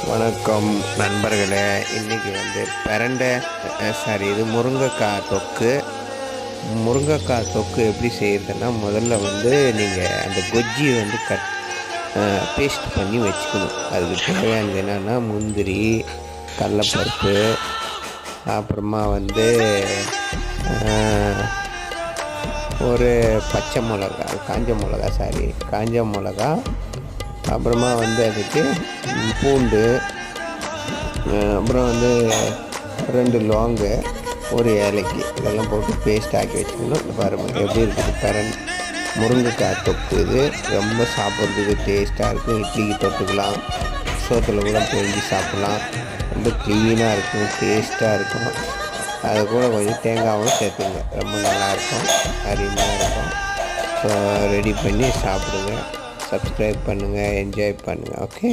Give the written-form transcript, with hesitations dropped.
வணக்கம் நண்பர்களே. இன்றைக்கி வந்து இது முருங்கைக்காய் தொக்கு. முருங்கைக்காய் தொக்கு எப்படி செய்கிறதுன்னா, முதல்ல வந்து நீங்கள் அந்த கொஜ்ஜியை வந்து பேஸ்ட் பண்ணி வச்சுக்கணும். அதுக்கு தேவையானது என்னென்னா, முந்திரி, கடலப்பருப்பு, அப்புறமா வந்து ஒரு பச்சை மிளகா, காஞ்ச மிளகா, அப்புறமா வந்து அதுக்கு பூண்டு, அப்புறம் வந்து 2 லவங்கு, ஒரு ஏலக்கி, இதெல்லாம் போட்டு பேஸ்ட் ஆக்கி வச்சுக்கணும். பாருங்கள் எப்படி இருக்குது முருங்கைக்காய் தொக்கு. இது ரொம்ப சாப்பிட்றதுக்கு டேஸ்ட்டாக இருக்கும். இட்லிக்கு தொட்டுக்கலாம், சோத்தில் கூட பொழிஞ்சு சாப்பிட்லாம். ரொம்ப க்ளீனாக இருக்கும், டேஸ்ட்டாக இருக்கும். அது கூட கொஞ்சம் தேங்காயும் சேர்த்துங்க, ரொம்ப நல்லாயிருக்கும், அருமையாக இருக்கும். ஸோ ரெடி பண்ணி சாப்பிடுங்க. சப்ஸ்கிரைப் பண்ணுங்கள், என்ஜாய் பண்ணுங்கள். ஓகே.